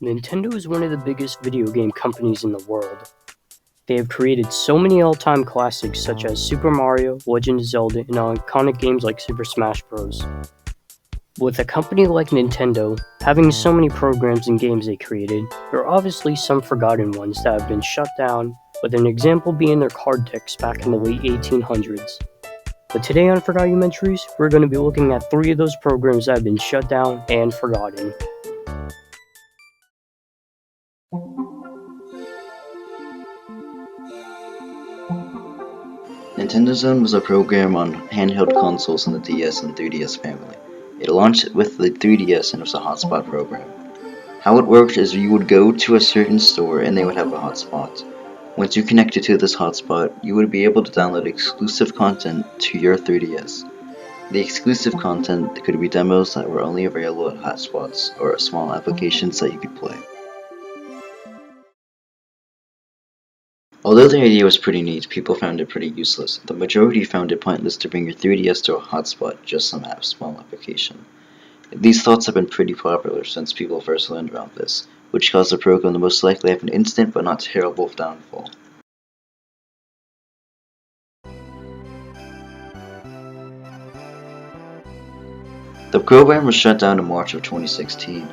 Nintendo is one of the biggest video game companies in the world. They have created so many all-time classics such as Super Mario, Legend of Zelda, and iconic games like Super Smash Bros. With a company like Nintendo having so many programs and games they created, there are obviously some forgotten ones that have been shut down, with an example being their card decks back in the late 1800s. But today on Forgotumentaries, we're going to be looking at 3 of those programs that have been shut down and forgotten. Nintendo Zone was a program on handheld consoles in the DS and 3DS family. It launched with the 3DS and was a hotspot program. How it worked is you would go to a certain store and they would have a hotspot. Once you connected to this hotspot, you would be able to download exclusive content to your 3DS. The exclusive content could be demos that were only available at hotspots or small applications that you could play. Although the idea was pretty neat, people found it pretty useless. The majority found it pointless to bring your 3DS to a hotspot, just some small application. These thoughts have been pretty popular since people first learned about this, which caused the program to most likely have an instant but not terrible downfall. The program was shut down in March of 2016.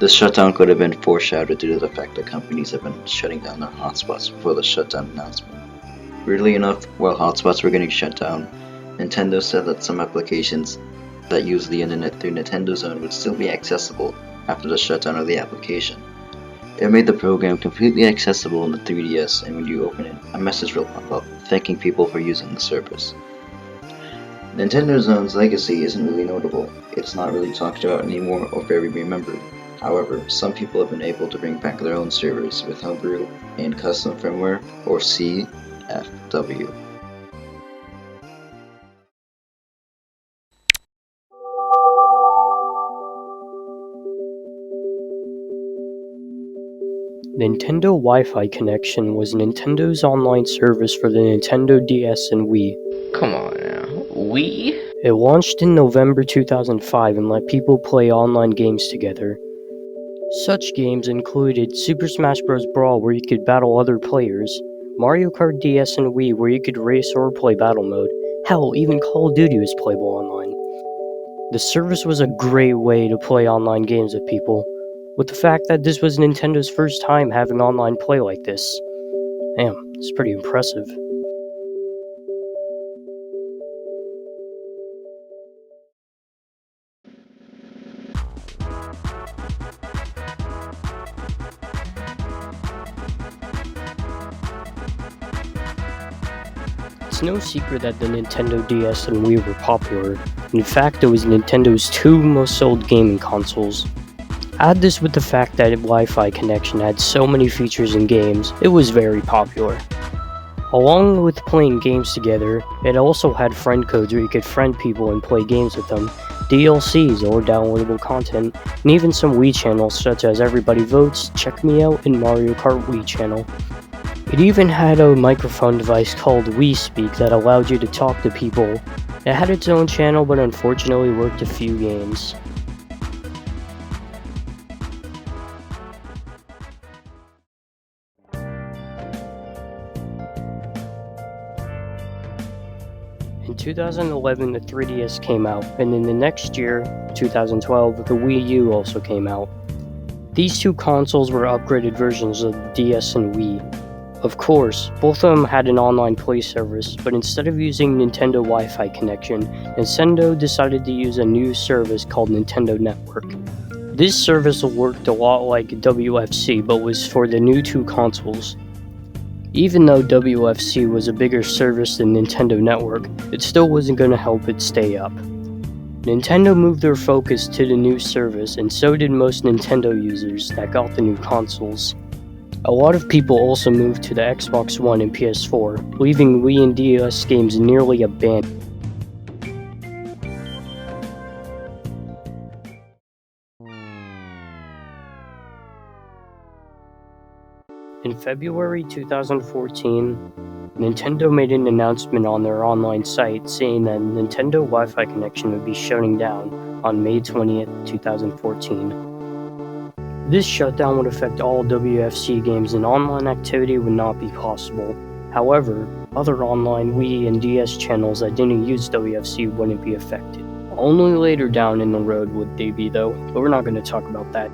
This shutdown could have been foreshadowed due to the fact that companies have been shutting down their hotspots before the shutdown announcement. Weirdly enough, while hotspots were getting shut down, Nintendo said that some applications that use the internet through Nintendo Zone would still be accessible after the shutdown of the application. It made the program completely accessible in the 3DS, and when you open it, a message will pop up thanking people for using the service. Nintendo Zone's legacy isn't really notable. It's not really talked about anymore or very remembered. However, some people have been able to bring back their own servers with homebrew and custom firmware, or CFW. Nintendo Wi-Fi Connection was Nintendo's online service for the Nintendo DS and Wii. Come on now, Wii? It launched in November 2005 and let people play online games together. Such games included Super Smash Bros. Brawl, where you could battle other players, Mario Kart DS and Wii, where you could race or play battle mode. Hell, even Call of Duty was playable online. The service was a great way to play online games with people, with the fact that this was Nintendo's first time having online play like this. Damn, it's pretty impressive. It's no secret that the Nintendo DS and Wii were popular. In fact, it was Nintendo's 2 most sold gaming consoles. Add this with the fact that Wi-Fi connection had so many features in games, it was very popular. Along with playing games together, it also had friend codes where you could friend people and play games with them, DLCs or downloadable content, and even some Wii channels such as Everybody Votes, Check Me Out, and Mario Kart Wii channel. It even had a microphone device called Wii Speak that allowed you to talk to people. It had its own channel but unfortunately worked a few games. In 2011, the 3DS came out, and in the next year, 2012, the Wii U also came out. These 2 consoles were upgraded versions of the DS and Wii. Of course, both of them had an online play service, but instead of using Nintendo Wi-Fi connection, Nintendo decided to use a new service called Nintendo Network. This service worked a lot like WFC, but was for the new 2 consoles. Even though WFC was a bigger service than Nintendo Network, it still wasn't going to help it stay up. Nintendo moved their focus to the new service, and so did most Nintendo users that got the new consoles. A lot of people also moved to the Xbox One and PS4, leaving Wii and DS games nearly abandoned. In February 2014, Nintendo made an announcement on their online site saying that Nintendo Wi-Fi connection would be shutting down on May 20th, 2014. This shutdown would affect all WFC games and online activity would not be possible. However, other online Wii and DS channels that didn't use WFC wouldn't be affected. Only later down in the road would they be though, but we're not going to talk about that.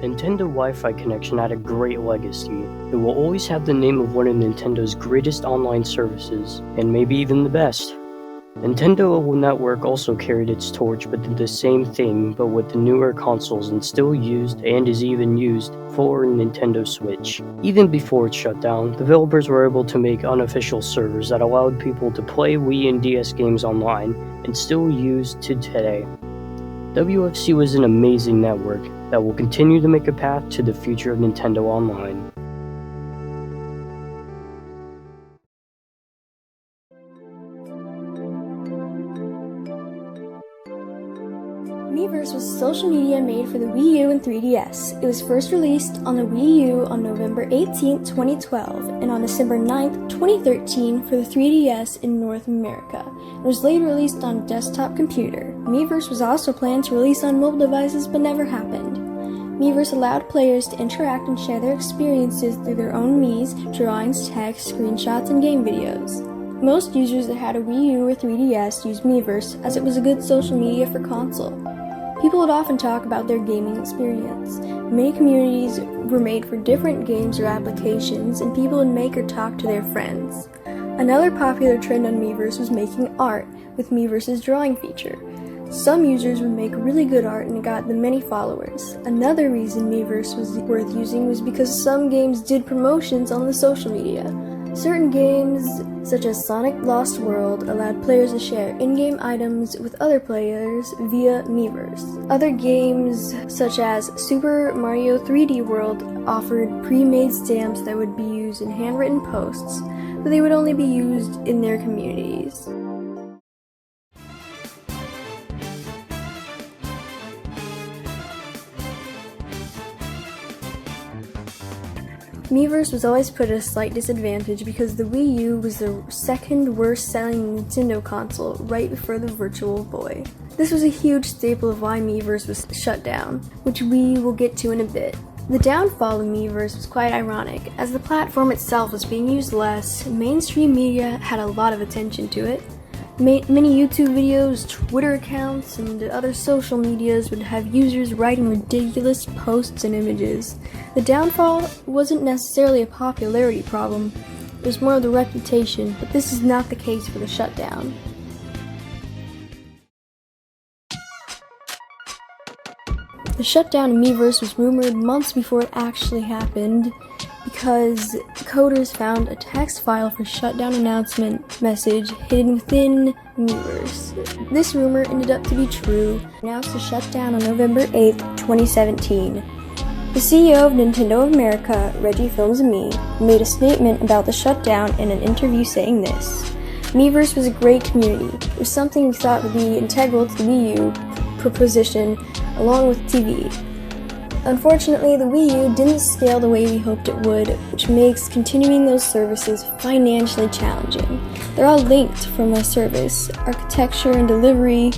Nintendo Wi-Fi connection had a great legacy. It will always have the name of one of Nintendo's greatest online services, and maybe even the best. Nintendo Network also carried its torch but did the same thing but with the newer consoles and still used and is even used for Nintendo Switch. Even before its shutdown, developers were able to make unofficial servers that allowed people to play Wii and DS games online and still used to today. WFC was an amazing network that will continue to make a path to the future of Nintendo Online. Miiverse was social media made for the Wii U and 3DS. It was first released on the Wii U on November 18, 2012, and on December 9, 2013 for the 3DS in North America. It was later released on a desktop computer. Miiverse was also planned to release on mobile devices but never happened. Miiverse allowed players to interact and share their experiences through their own Miis, drawings, text, screenshots, and game videos. Most users that had a Wii U or 3DS used Miiverse as it was a good social media for console. People would often talk about their gaming experience. Many communities were made for different games or applications, and people would make or talk to their friends. Another popular trend on Miiverse was making art, with Miiverse's drawing feature. Some users would make really good art and it got them many followers. Another reason Miiverse was worth using was because some games did promotions on the social media. Certain games, such as Sonic Lost World, allowed players to share in-game items with other players via Miiverse. Other games, such as Super Mario 3D World, offered pre-made stamps that would be used in handwritten posts, but they would only be used in their communities. Miiverse was always put at a slight disadvantage because the Wii U was the second worst selling Nintendo console right before the Virtual Boy. This was a huge staple of why Miiverse was shut down, which we will get to in a bit. The downfall of Miiverse was quite ironic. As the platform itself was being used less, mainstream media had a lot of attention to it. Many YouTube videos, Twitter accounts, and other social medias would have users writing ridiculous posts and images. The downfall wasn't necessarily a popularity problem, it was more of the reputation, but this is not the case for the shutdown. The shutdown of Miiverse was rumored months before it actually happened, because coders found a text file for shutdown announcement message hidden within Miiverse. This rumor ended up to be true. Announced the shutdown on November 8, 2017. The CEO of Nintendo of America, Reggie Fils-Aimé, made a statement about the shutdown in an interview saying this: Miiverse was a great community. It was something we thought would be integral to the Wii U proposition along with TV. Unfortunately, the Wii U didn't scale the way we hoped it would, which makes continuing those services financially challenging. They're all linked from a service, architecture, and delivery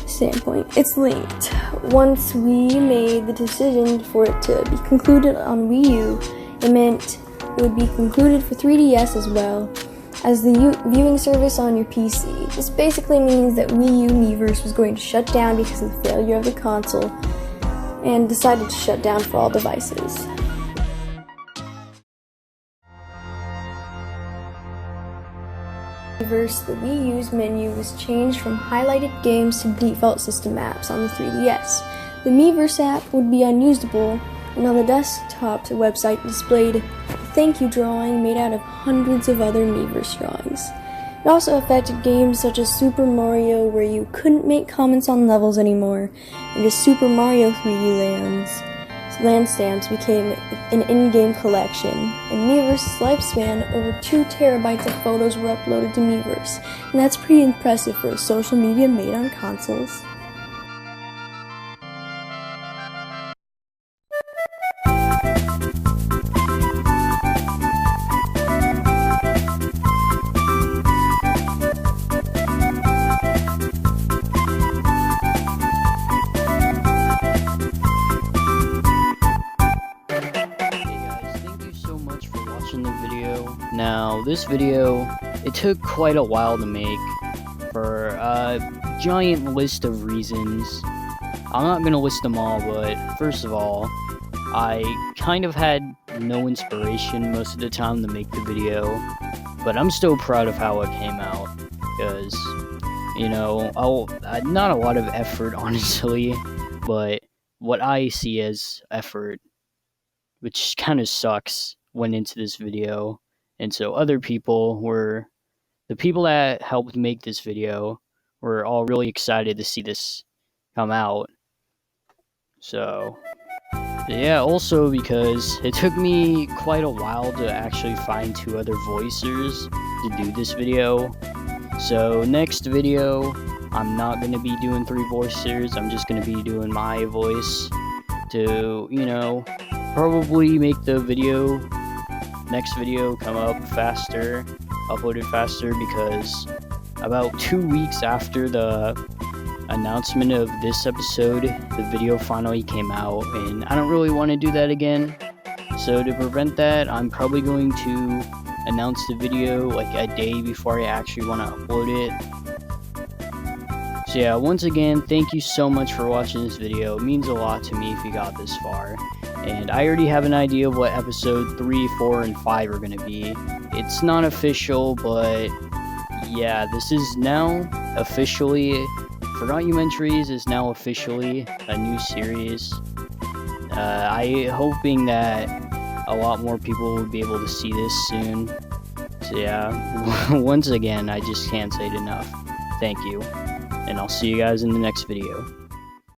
standpoint. It's linked. Once we made the decision for it to be concluded on Wii U, it meant it would be concluded for 3DS as well as the viewing service on your PC. This basically means that Wii U Miiverse was going to shut down because of the failure of the console, and decided to shut down for all devices. Miiverse, the Wii U's menu was changed from highlighted games to default system apps on the 3DS. The Miiverse app would be unusable, and on the desktop website displayed a thank you drawing made out of hundreds of other Miiverse drawings. It also affected games such as Super Mario, where you couldn't make comments on levels anymore, and just Super Mario 3D Lands. Land stamps became an in-game collection. In Miiverse's lifespan, over 2 terabytes of photos were uploaded to Miiverse, and that's pretty impressive for a social media made on consoles. Now, this video, it took quite a while to make for a giant list of reasons. I'm not gonna list them all, but first of all, I kind of had no inspiration most of the time to make the video, but I'm still proud of how it came out, because, you know, not a lot of effort, honestly, but what I see as effort, which kind of sucks, went into this video, and so other people were, the people that helped make this video were all really excited to see this come out. So yeah, also because it took me quite a while to actually find 2 other voicers to do this video. So next video, I'm not going to be doing 3 voicers, I'm just going to be doing my voice to, you know, probably make the next video come up faster, upload it faster, because about 2 weeks after the announcement of this episode, the video finally came out, and I don't really want to do that again. So to prevent that, I'm probably going to announce the video like a day before I actually want to upload it. So yeah, once again, thank you so much for watching this video. It means a lot to me if you got this far. And I already have an idea of what episode 3, 4, and 5 are going to be. It's not official, but yeah, this is now officially, Forgotumentaries is now officially a new series. I'm hoping that a lot more people will be able to see this soon. So yeah, once again, I just can't say it enough. Thank you, and I'll see you guys in the next video.